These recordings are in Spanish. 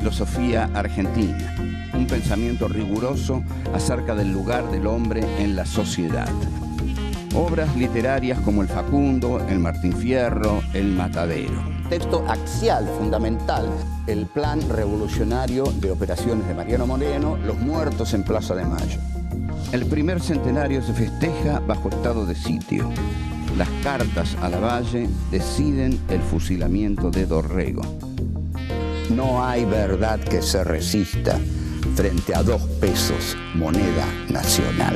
filosofía argentina, un pensamiento riguroso acerca del lugar del hombre en la sociedad. Obras literarias como El Facundo, El Martín Fierro, El Matadero. Texto axial, fundamental, el plan revolucionario de operaciones de Mariano Moreno, Los muertos en Plaza de Mayo. El primer centenario se festeja bajo estado de sitio. Las cartas a Lavalle deciden el fusilamiento de Dorrego. No hay verdad que se resista frente a 2 pesos, moneda nacional.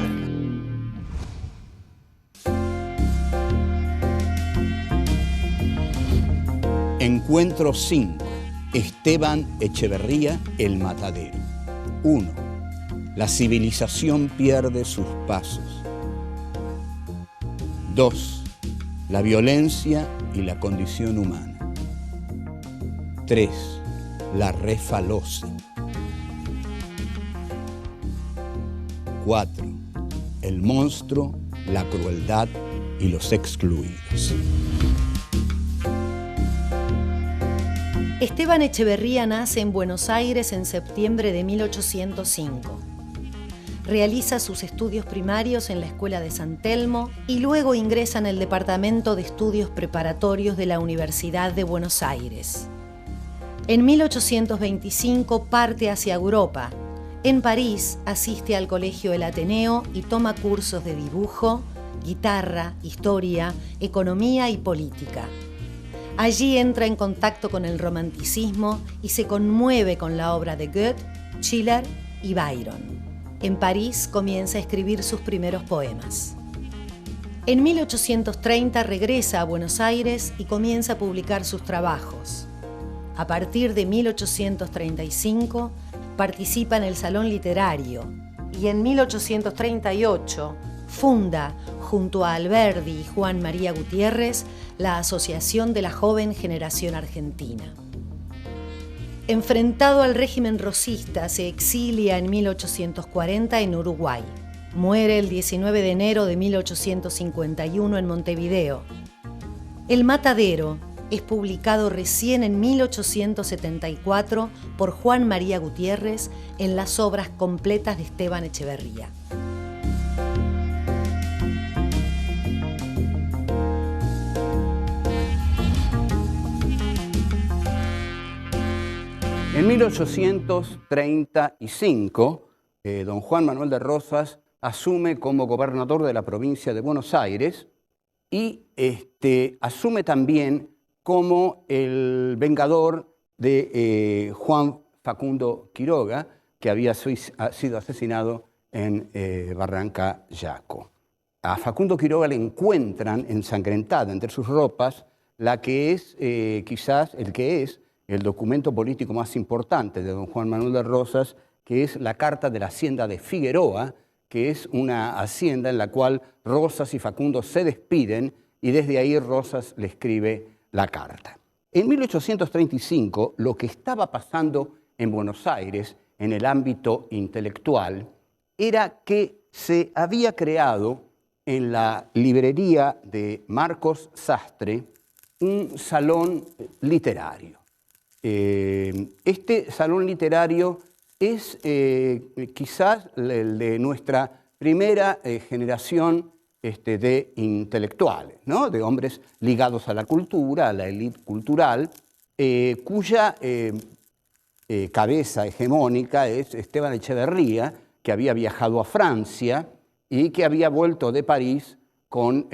Encuentro 5. Esteban Echeverría, El Matadero. 1. La civilización pierde sus pasos. 2. La violencia y la condición humana. 3. La refalosa. 4. El monstruo, la crueldad y los excluidos. Esteban Echeverría nace en Buenos Aires en septiembre de 1805. Realiza sus estudios primarios en la Escuela de San Telmo y luego ingresa en el Departamento de Estudios Preparatorios de la Universidad de Buenos Aires. En 1825 parte hacia Europa. En París asiste al Colegio El Ateneo y toma cursos de dibujo, guitarra, historia, economía y política. Allí entra en contacto con el romanticismo y se conmueve con la obra de Goethe, Schiller y Byron. En París comienza a escribir sus primeros poemas. En 1830 regresa a Buenos Aires y comienza a publicar sus trabajos. A partir de 1835 participa en el Salón Literario y en 1838 funda, junto a Alberdi y Juan María Gutiérrez, la Asociación de la Joven Generación Argentina. Enfrentado al régimen rosista, se exilia en 1840 en Uruguay. Muere el 19 de enero de 1851 en Montevideo. El Matadero es publicado recién en 1874 por Juan María Gutiérrez en las obras completas de Esteban Echeverría. En 1835, don Juan Manuel de Rosas asume como gobernador de la provincia de Buenos Aires y asume también como el vengador de Juan Facundo Quiroga, que había sido asesinado en Barranca Yaco. A Facundo Quiroga le encuentran ensangrentada entre sus ropas la que es quizás el documento político más importante de don Juan Manuel de Rosas, que es la Carta de la Hacienda de Figueroa, que es una hacienda en la cual Rosas y Facundo se despiden y desde ahí Rosas le escribe la carta. En 1835, lo que estaba pasando en Buenos Aires en el ámbito intelectual era que se había creado en la librería de Marcos Sastre un salón literario. Este salón literario es quizás el de nuestra primera generación de intelectuales, ¿no? De hombres ligados a la cultura, a la élite cultural, cuya cabeza hegemónica es Esteban Echeverría, que había viajado a Francia y que había vuelto de París con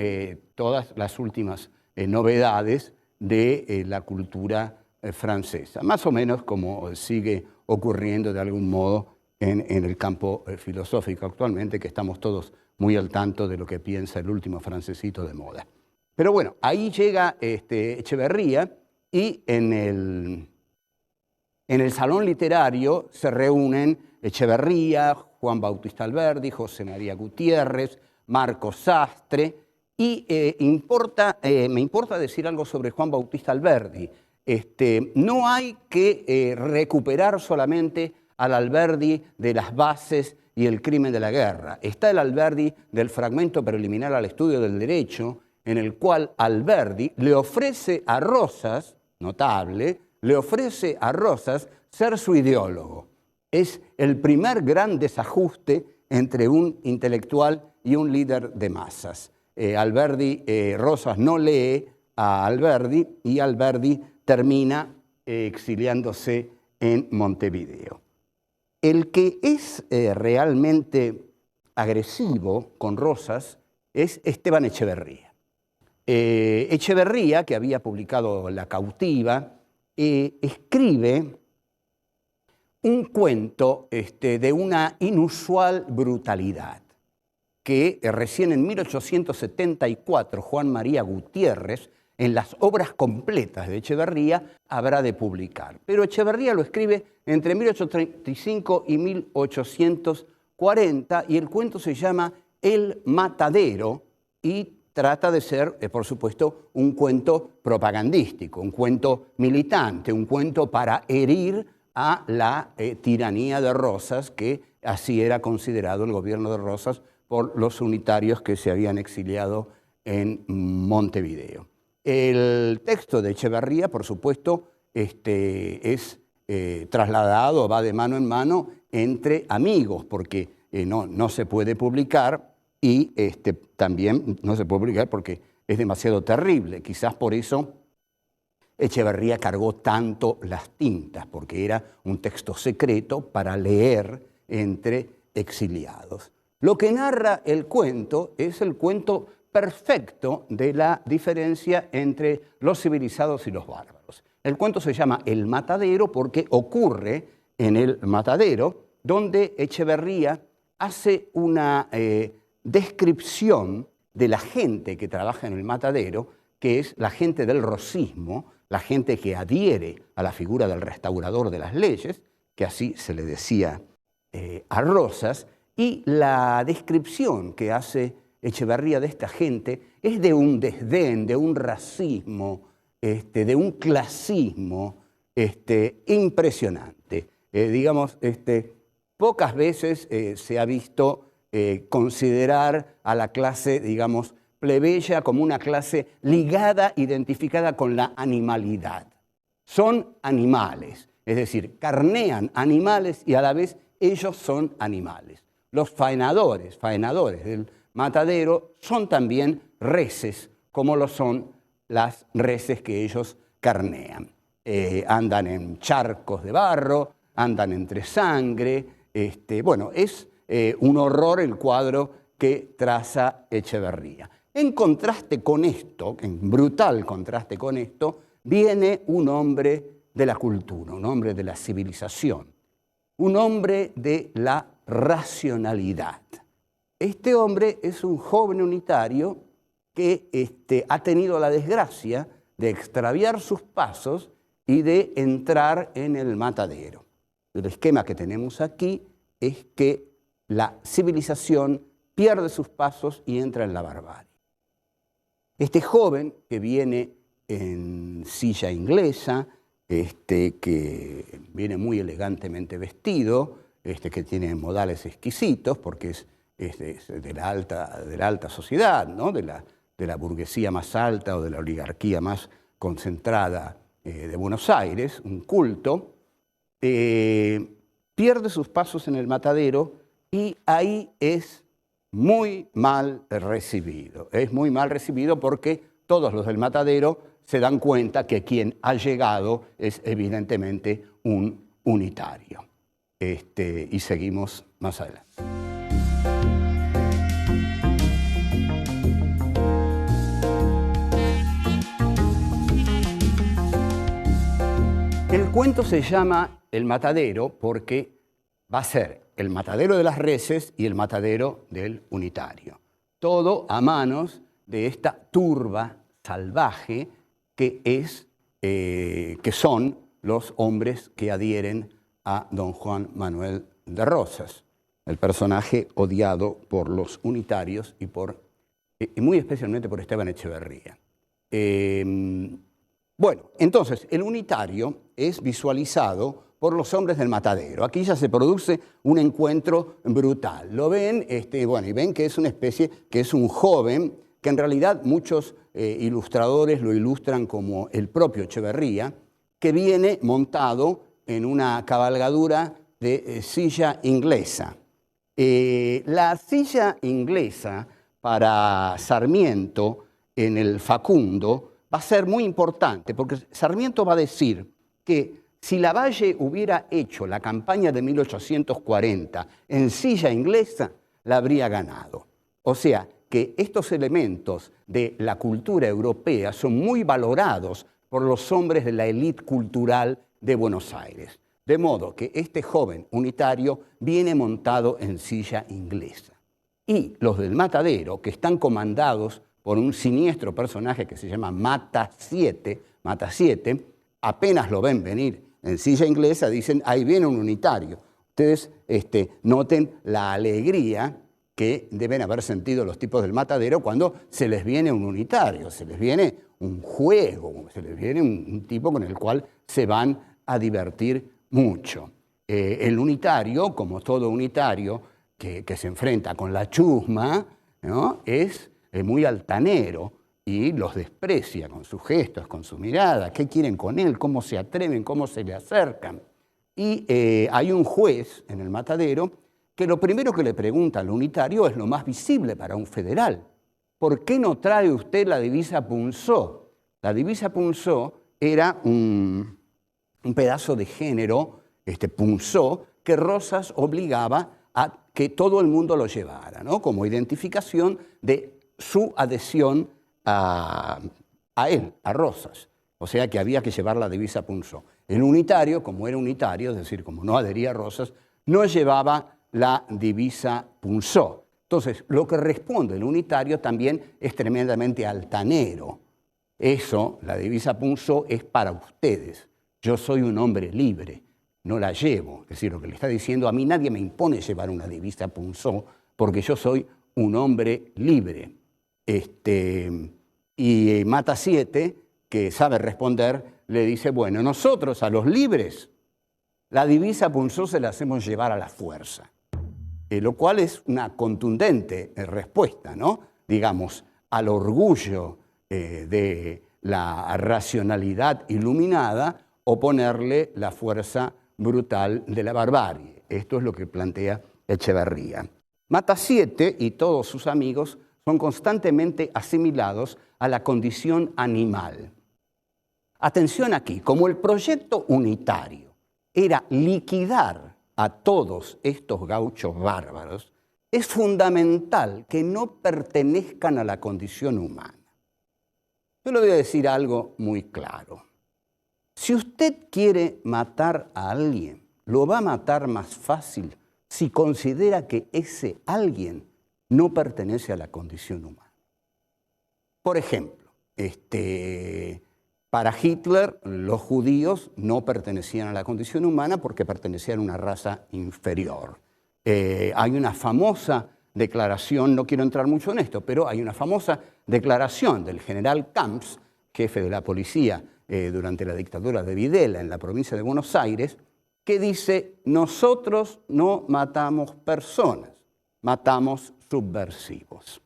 todas las últimas novedades de la cultura francesa, más o menos como sigue ocurriendo de algún modo en el campo filosófico actualmente, que estamos todos muy al tanto de lo que piensa el último francesito de moda. Pero bueno, ahí llega Echeverría y en el salón literario se reúnen Echeverría, Juan Bautista Alberdi, José María Gutiérrez, Marcos Sastre, y me importa decir algo sobre Juan Bautista Alberdi. No hay que recuperar solamente al Alberdi de las bases y el crimen de la guerra. Está el Alberdi del fragmento preliminar al estudio del derecho, en el cual Alberdi le ofrece a Rosas, notable, le ofrece a Rosas ser su ideólogo. Es el primer gran desajuste entre un intelectual y un líder de masas. Rosas no lee a Alberdi y Alberdi termina exiliándose en Montevideo. El que es realmente agresivo con Rosas es Esteban Echeverría. Echeverría, que había publicado La cautiva, escribe un cuento de una inusual brutalidad que recién en 1874 Juan María Gutiérrez, en las obras completas de Echeverría, habrá de publicar. Pero Echeverría lo escribe entre 1835 y 1840 y el cuento se llama El matadero y trata de ser, por supuesto, un cuento propagandístico, un cuento militante, un cuento para herir a la tiranía de Rosas, que así era considerado el gobierno de Rosas por los unitarios que se habían exiliado en Montevideo. El texto de Echeverría, por supuesto, es trasladado, va de mano en mano entre amigos, porque no se puede publicar y también no se puede publicar porque es demasiado terrible. Quizás por eso Echeverría cargó tanto las tintas, porque era un texto secreto para leer entre exiliados. Lo que narra el cuento es el cuento perfecto de la diferencia entre los civilizados y los bárbaros. El cuento se llama El matadero porque ocurre en el matadero, donde Echeverría hace una descripción de la gente que trabaja en el matadero, que es la gente del rosismo, la gente que adhiere a la figura del restaurador de las leyes, que así se le decía a Rosas, y la descripción que hace Echeverría de esta gente es de un desdén, de un racismo, de un clasismo impresionante. Pocas veces se ha visto considerar a la clase, digamos, plebeya como una clase ligada, identificada con la animalidad. Son animales, es decir, carnean animales y a la vez ellos son animales. Los faenadores del matadero son también reses, como lo son las reses que ellos carnean. Andan en charcos de barro, andan entre sangre. Es un horror el cuadro que traza Echeverría. En contraste con esto, en brutal contraste con esto, viene un hombre de la cultura, un hombre de la civilización, un hombre de la racionalidad. Este hombre es un joven unitario que ha tenido la desgracia de extraviar sus pasos y de entrar en el matadero. El esquema que tenemos aquí es que la civilización pierde sus pasos y entra en la barbarie. Este joven que viene en silla inglesa, que viene muy elegantemente vestido, que tiene modales exquisitos porque es de la alta sociedad, ¿no? de la burguesía más alta o de la oligarquía más concentrada de Buenos Aires, un culto, pierde sus pasos en el matadero y ahí es muy mal recibido. Es muy mal recibido porque todos los del matadero se dan cuenta que quien ha llegado es evidentemente un unitario. Y seguimos más adelante. El cuento se llama El matadero porque va a ser el matadero de las reses y el matadero del unitario. Todo a manos de esta turba salvaje que son los hombres que adhieren a don Juan Manuel de Rosas, el personaje odiado por los unitarios y muy especialmente por Esteban Echeverría. Entonces, el unitario es visualizado por los hombres del matadero. Aquí ya se produce un encuentro brutal. Lo ven, y ven que es una especie, que es un joven, que en realidad muchos ilustradores lo ilustran como el propio Echeverría, que viene montado en una cabalgadura de silla inglesa. La silla inglesa para Sarmiento en el Facundo va a ser muy importante, porque Sarmiento va a decir que si Lavalle hubiera hecho la campaña de 1840 en silla inglesa, la habría ganado. O sea, que estos elementos de la cultura europea son muy valorados por los hombres de la élite cultural de Buenos Aires. De modo que este joven unitario viene montado en silla inglesa. Y los del Matadero, que están comandados por un siniestro personaje que se llama Mata 7, apenas lo ven venir en silla inglesa, dicen, ahí viene un unitario. Ustedes noten la alegría que deben haber sentido los tipos del Matadero cuando se les viene un unitario, se les viene un juego, se les viene un tipo con el cual se van a divertir mucho. El unitario, como todo unitario que se enfrenta con la chusma, ¿no?, es muy altanero y los desprecia con sus gestos, con su mirada, qué quieren con él, cómo se atreven, cómo se le acercan. Y hay un juez en el Matadero que lo primero que le pregunta al unitario es lo más visible para un federal. ¿Por qué no trae usted la divisa punzó? La divisa punzó era un pedazo de género, punzó, que Rosas obligaba a que todo el mundo lo llevara, ¿no?, como identificación de su adhesión a él, a Rosas. O sea que había que llevar la divisa punzó. El unitario, como era unitario, es decir, como no adhería a Rosas, no llevaba la divisa punzó. Entonces, lo que responde el unitario también es tremendamente altanero. Eso, la divisa punzó, es para ustedes. Yo soy un hombre libre, no la llevo. Es decir, lo que le está diciendo, a mí nadie me impone llevar una divisa punzó, porque yo soy un hombre libre. Y Mata 7, que sabe responder, le dice, bueno, nosotros a los libres la divisa punzó se la hacemos llevar a la fuerza. Lo cual es una contundente respuesta, ¿no?, digamos, al orgullo de la racionalidad iluminada, oponerle la fuerza brutal de la barbarie. Esto es lo que plantea Echeverría. Mata 7 y todos sus amigos son constantemente asimilados a la condición animal. Atención aquí, como el proyecto unitario era liquidar a todos estos gauchos bárbaros, es fundamental que no pertenezcan a la condición humana. Yo le voy a decir algo muy claro. Si usted quiere matar a alguien, lo va a matar más fácil si considera que ese alguien no pertenece a la condición humana. Por ejemplo, para Hitler, los judíos no pertenecían a la condición humana porque pertenecían a una raza inferior. Hay una famosa declaración, no quiero entrar mucho en esto, pero hay una famosa declaración del general Camps, jefe de la policía durante la dictadura de Videla en la provincia de Buenos Aires, que dice, nosotros no matamos personas, matamos subversivos.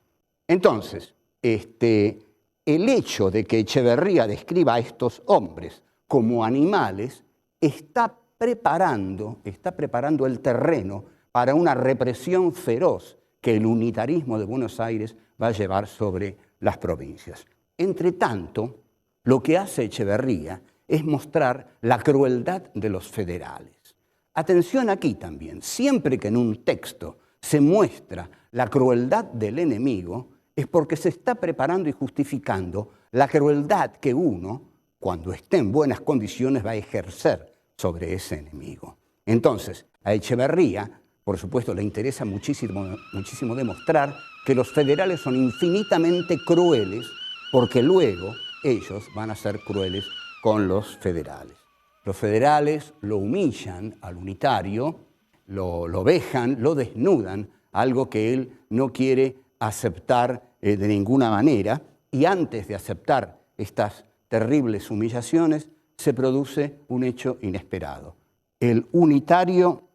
Entonces, el hecho de que Echeverría describa a estos hombres como animales está preparando el terreno para una represión feroz que el unitarismo de Buenos Aires va a llevar sobre las provincias. Entre tanto, lo que hace Echeverría es mostrar la crueldad de los federales. Atención aquí también, siempre que en un texto se muestra la crueldad del enemigo, es porque se está preparando y justificando la crueldad que uno, cuando esté en buenas condiciones, va a ejercer sobre ese enemigo. Entonces, a Echeverría, por supuesto, le interesa muchísimo demostrar que los federales son infinitamente crueles, porque luego ellos van a ser crueles con los federales. Los federales lo humillan al unitario, lo vejan, lo desnudan, algo que él no quiere aceptar de ninguna manera, y antes de aceptar estas terribles humillaciones, se produce un hecho inesperado. El unitario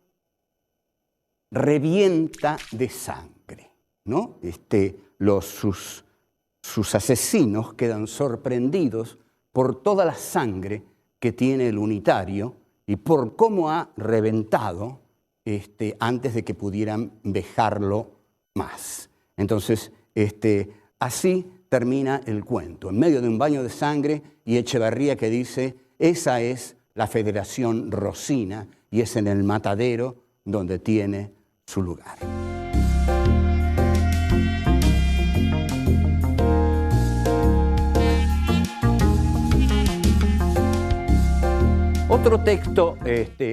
revienta de sangre, ¿no? Sus asesinos quedan sorprendidos por toda la sangre que tiene el unitario y por cómo ha reventado antes de que pudieran vejarlo más. Entonces, así termina el cuento, en medio de un baño de sangre, y Echevarría que dice: esa es la Federación Rosina y es en el matadero donde tiene su lugar. Otro texto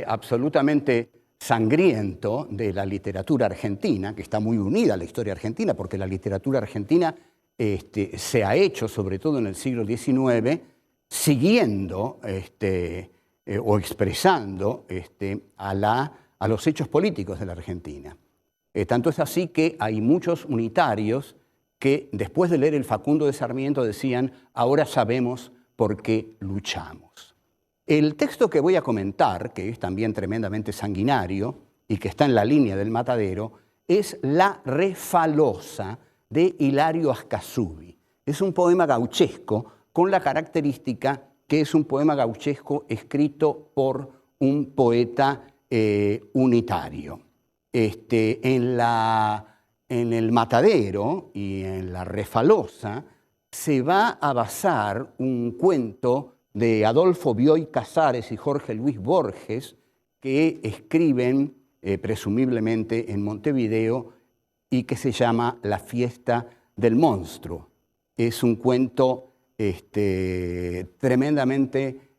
absolutamente sangriento de la literatura argentina, que está muy unida a la historia argentina, porque la literatura argentina se ha hecho, sobre todo en el siglo XIX, siguiendo o expresando a los hechos políticos de la Argentina. Tanto es así que hay muchos unitarios que después de leer el Facundo de Sarmiento decían: ahora sabemos por qué luchamos. El texto que voy a comentar, que es también tremendamente sanguinario y que está en la línea del matadero, es La Refalosa de Hilario Ascasubi. Es un poema gauchesco con la característica que es un poema gauchesco escrito por un poeta unitario. En el matadero y en La Refalosa se va a basar un cuento de Adolfo Bioy Casares y Jorge Luis Borges, que escriben presumiblemente en Montevideo y que se llama La fiesta del monstruo. Es un cuento tremendamente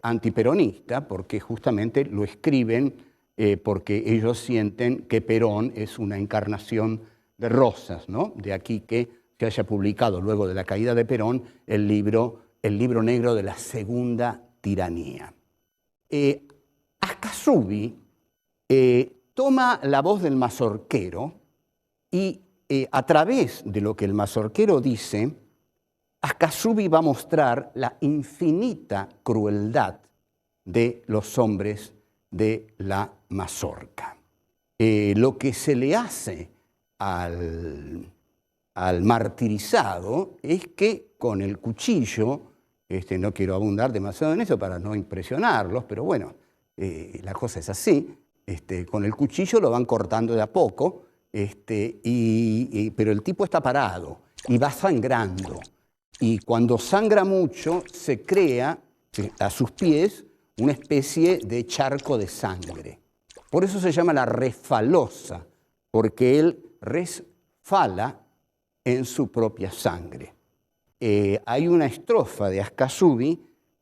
antiperonista, porque justamente lo escriben porque ellos sienten que Perón es una encarnación de Rosas, ¿no? De aquí que se haya publicado luego de la caída de Perón el libro negro de la segunda tiranía. Ascasubi toma la voz del mazorquero y a través de lo que el mazorquero dice, Ascasubi va a mostrar la infinita crueldad de los hombres de la mazorca. Lo que se le hace al martirizado es que con el cuchillo, no quiero abundar demasiado en eso para no impresionarlos, pero bueno, la cosa es así, con el cuchillo lo van cortando de a poco, pero el tipo está parado y va sangrando. Y cuando sangra mucho, se crea a sus pies una especie de charco de sangre. Por eso se llama La Refalosa, porque él resfala en su propia sangre. Hay una estrofa de Ascasubi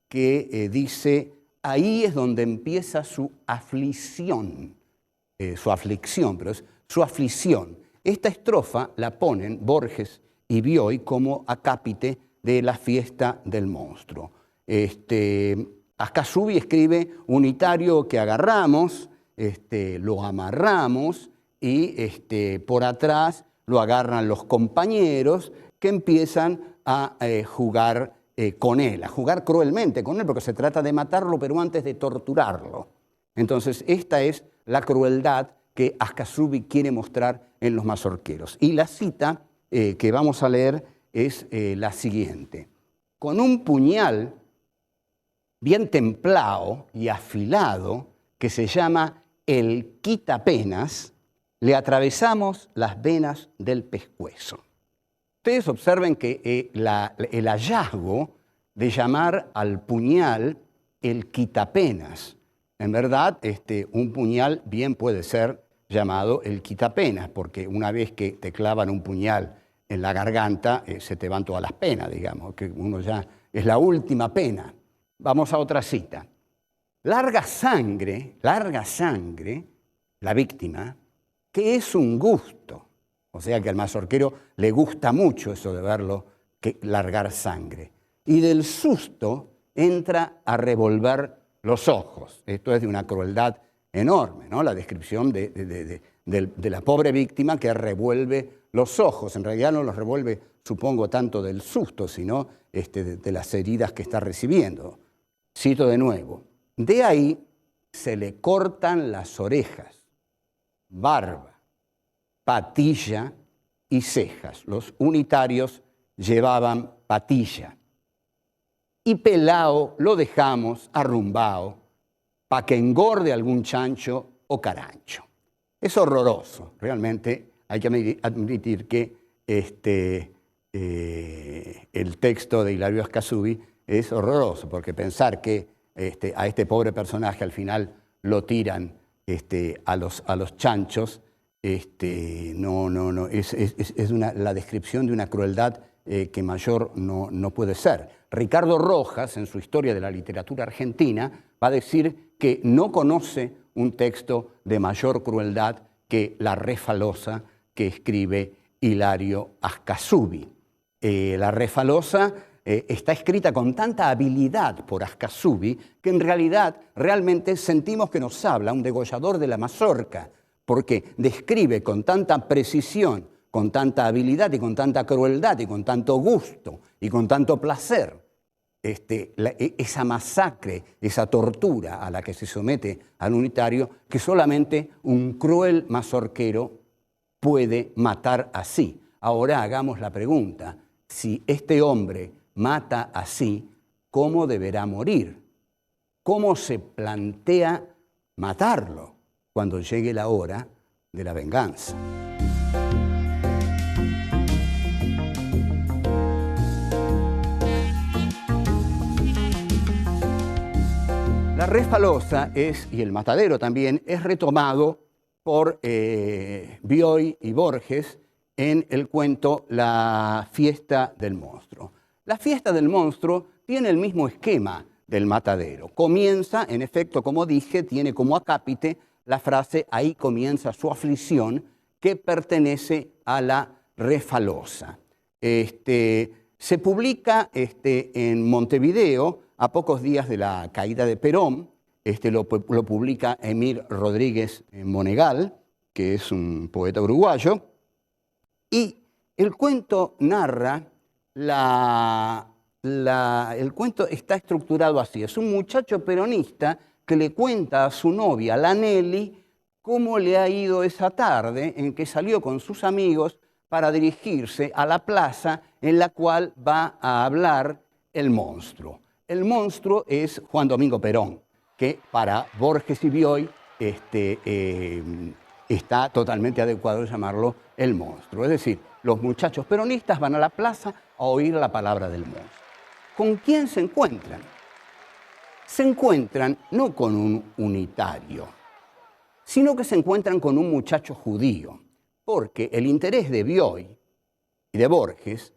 que dice: ahí es donde empieza su aflicción, pero es su aflicción. Esta estrofa la ponen Borges y Bioy como acápite de La fiesta del monstruo. Ascasubi escribe: unitario que agarramos, lo amarramos y por atrás lo agarran los compañeros que empiezan a jugar con él, a jugar cruelmente con él, porque se trata de matarlo, pero antes de torturarlo. Entonces, esta es la crueldad que Ascasubi quiere mostrar en los mazorqueros. Y la cita que vamos a leer es la siguiente: con un puñal bien templado y afilado, que se llama el quitapenas, le atravesamos las venas del pescuezo. Ustedes observen que el hallazgo de llamar al puñal el quitapenas, en verdad un puñal bien puede ser llamado el quitapenas, porque una vez que te clavan un puñal en la garganta, se te van todas las penas, digamos, que uno ya es la última pena. Vamos a otra cita. Larga sangre, la víctima, que es un gusto. O sea que al mazorquero le gusta mucho eso de verlo largar sangre. Y del susto entra a revolver los ojos. Esto es de una crueldad enorme, ¿no? La descripción de la pobre víctima que revuelve los ojos. En realidad no los revuelve, supongo, tanto del susto, sino de las heridas que está recibiendo. Cito de nuevo. De ahí se le cortan las orejas, barba, patilla y cejas. Los unitarios llevaban patilla. Y pelao lo dejamos arrumbao para que engorde algún chancho o carancho. Es horroroso, realmente hay que admitir que el texto de Hilario Ascasubi es horroroso, porque pensar que a este pobre personaje al final lo tiran a los chanchos, es la descripción de una crueldad que mayor no puede ser. Ricardo Rojas, en su Historia de la Literatura Argentina, va a decir que no conoce un texto de mayor crueldad que La Refalosa que escribe Hilario Ascasubi. La Refalosa está escrita con tanta habilidad por Ascasubi que en realidad realmente sentimos que nos habla un degollador de la mazorca, porque describe con tanta precisión, con tanta habilidad y con tanta crueldad y con tanto gusto y con tanto placer esa masacre, esa tortura a la que se somete al unitario, que solamente un cruel mazorquero puede matar así. Ahora hagamos la pregunta: si este hombre mata así, ¿cómo deberá morir? ¿Cómo se plantea matarlo cuando llegue la hora de la venganza? La Refalosa y el matadero también es retomado por Bioy y Borges en el cuento La fiesta del monstruo. La fiesta del monstruo tiene el mismo esquema del matadero. Comienza, en efecto, como dije, tiene como acápite la frase «ahí comienza su aflicción», que pertenece a la Refalosa. Se publica en Montevideo a pocos días de la caída de Perón. Lo publica Emir Rodríguez Monegal, que es un poeta uruguayo, y el cuento narra, el cuento está estructurado así: es un muchacho peronista que le cuenta a su novia, la Nelly, cómo le ha ido esa tarde en que salió con sus amigos para dirigirse a la plaza en la cual va a hablar el monstruo. El monstruo es Juan Domingo Perón, que para Borges y Bioy está totalmente adecuado llamarlo el monstruo. Es decir, los muchachos peronistas van a la plaza a oír la palabra del monstruo. ¿Con quién se encuentran? Se encuentran no con un unitario, sino que se encuentran con un muchacho judío, porque el interés de Bioy y de Borges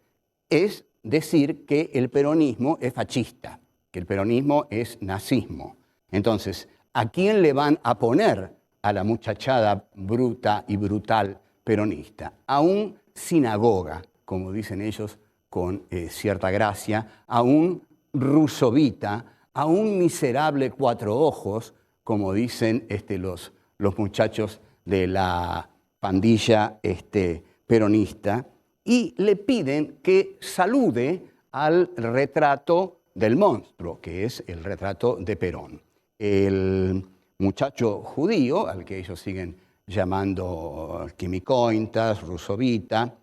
es decir que el peronismo es fascista, que el peronismo es nazismo. Entonces, ¿a quién le van a poner a la muchachada bruta y brutal peronista? A un sinagoga, como dicen ellos con cierta gracia, a un rusovita, a un miserable cuatro ojos, como dicen los muchachos de la pandilla peronista, y le piden que salude al retrato del monstruo, que es el retrato de Perón. El muchacho judío, al que ellos siguen llamando Quimicointas, Rusovita,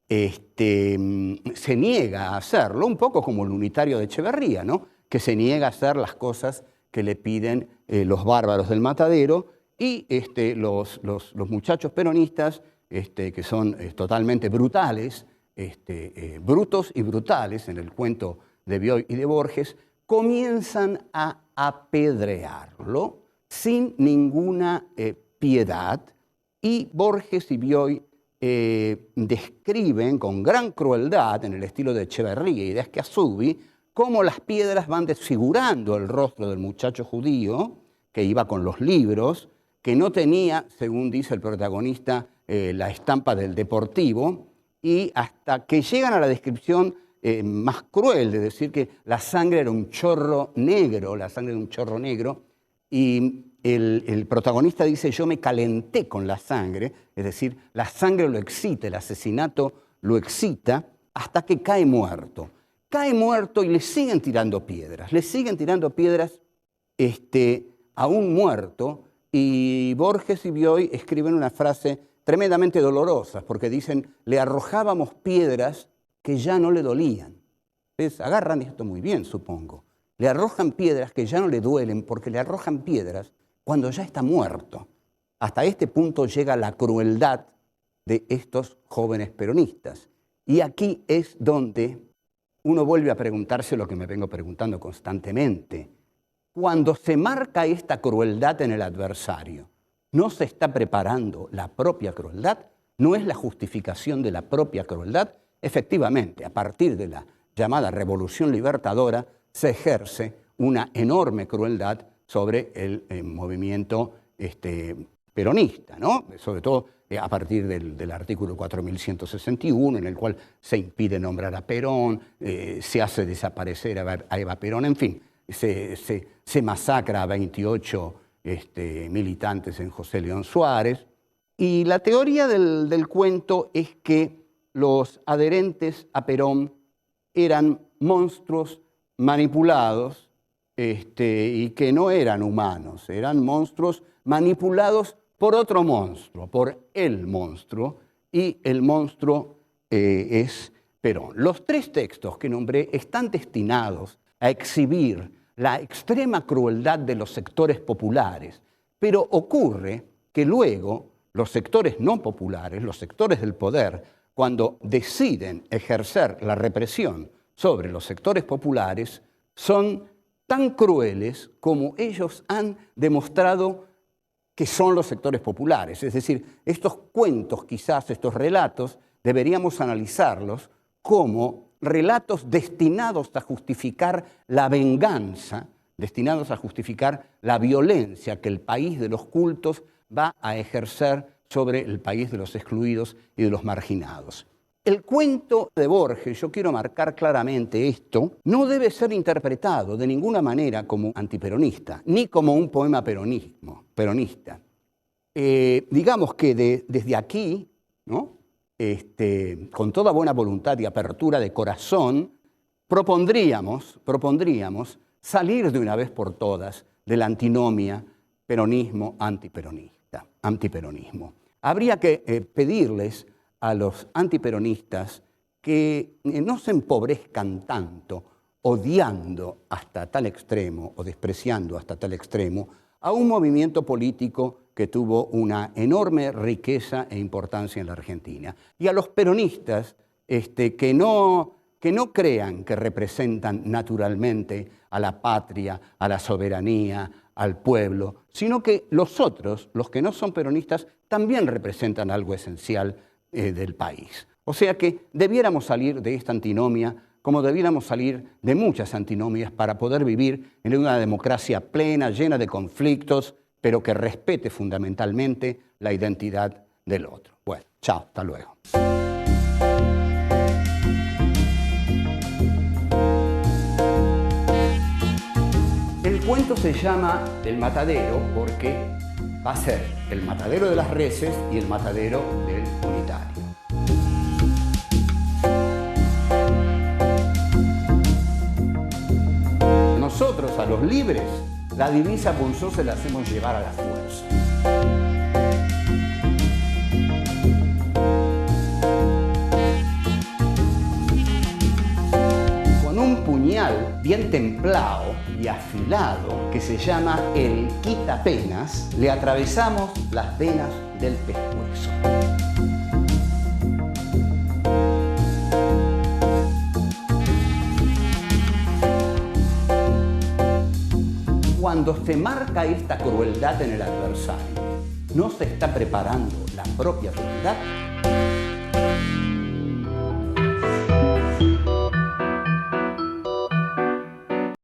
se niega a hacerlo, un poco como el unitario de Echeverría, ¿no?, que se niega a hacer las cosas que le piden los bárbaros del matadero, y los muchachos peronistas, que son totalmente brutales, brutos y brutales, en el cuento de Bioy y de Borges, comienzan a apedrearlo sin ninguna piedad, y Borges y Bioy describen con gran crueldad, en el estilo de Echeverría y de Ascasubi, cómo las piedras van desfigurando el rostro del muchacho judío, que iba con los libros, que no tenía, según dice el protagonista, la estampa del Deportivo, y hasta que llegan a la descripción más cruel de decir que la sangre era un chorro negro, y el protagonista dice: yo me calenté con la sangre, es decir, la sangre lo excita, el asesinato lo excita, hasta que cae muerto. Cae muerto y le siguen tirando piedras a un muerto, y Borges y Bioy escriben una frase tremendamente dolorosa, porque dicen: le arrojábamos piedras que ya no le dolían. Entonces, agarran esto muy bien, supongo. le arrojan piedras que ya no le duelen porque le arrojan piedras cuando ya está muerto. Hasta este punto llega la crueldad de estos jóvenes peronistas. Y aquí es donde uno vuelve a preguntarse lo que me vengo preguntando constantemente. Cuando se marca esta crueldad en el adversario, ¿no se está preparando la propia crueldad? ¿No es la justificación de la propia crueldad? Efectivamente, a partir de la llamada Revolución Libertadora, se ejerce una enorme crueldad sobre el movimiento peronista, ¿no? Sobre todo a partir del artículo 4161, en el cual se impide nombrar a Perón, se hace desaparecer a Eva Perón, en fin, se masacra a 28 militantes en José León Suárez. Y la teoría del cuento es que los adherentes a Perón eran monstruos manipulados y que no eran humanos, eran monstruos manipulados por otro monstruo, por el monstruo, y el monstruo es Perón. Los tres textos que nombré están destinados a exhibir la extrema crueldad de los sectores populares, pero ocurre que luego los sectores no populares, los sectores del poder, cuando deciden ejercer la represión sobre los sectores populares, son tan crueles como ellos han demostrado que son los sectores populares. Es decir, estos cuentos, quizás estos relatos, deberíamos analizarlos como relatos destinados a justificar la venganza, destinados a justificar la violencia que el país de los cultos va a ejercer sobre el país de los excluidos y de los marginados. El cuento de Borges, yo quiero marcar claramente esto, no debe ser interpretado de ninguna manera como antiperonista, ni como un poema peronista. Digamos que desde aquí, ¿no? Con toda buena voluntad y apertura de corazón, propondríamos salir de una vez por todas de la antinomia peronismo-antiperonismo. Habría que pedirles a los antiperonistas que no se empobrezcan tanto odiando hasta tal extremo o despreciando hasta tal extremo a un movimiento político que tuvo una enorme riqueza e importancia en la Argentina. Y a los peronistas que no crean que representan naturalmente a la patria, a la soberanía, al pueblo, sino que los otros, los que no son peronistas, también representan algo esencial del país. O sea que debiéramos salir de esta antinomia como debiéramos salir de muchas antinomias para poder vivir en una democracia plena, llena de conflictos, pero que respete fundamentalmente la identidad del otro. Bueno, chao, hasta luego. El cuento se llama El Matadero porque va a ser el matadero de las reses y el matadero del unitario. Nosotros, a los libres, la divisa Punzó se la hacemos llevar a la fuerza. Con un puñal bien templado y afilado que se llama el quitapenas, le atravesamos las venas del pescuezo. Cuando se marca esta crueldad en el adversario, ¿no se está preparando la propia crueldad?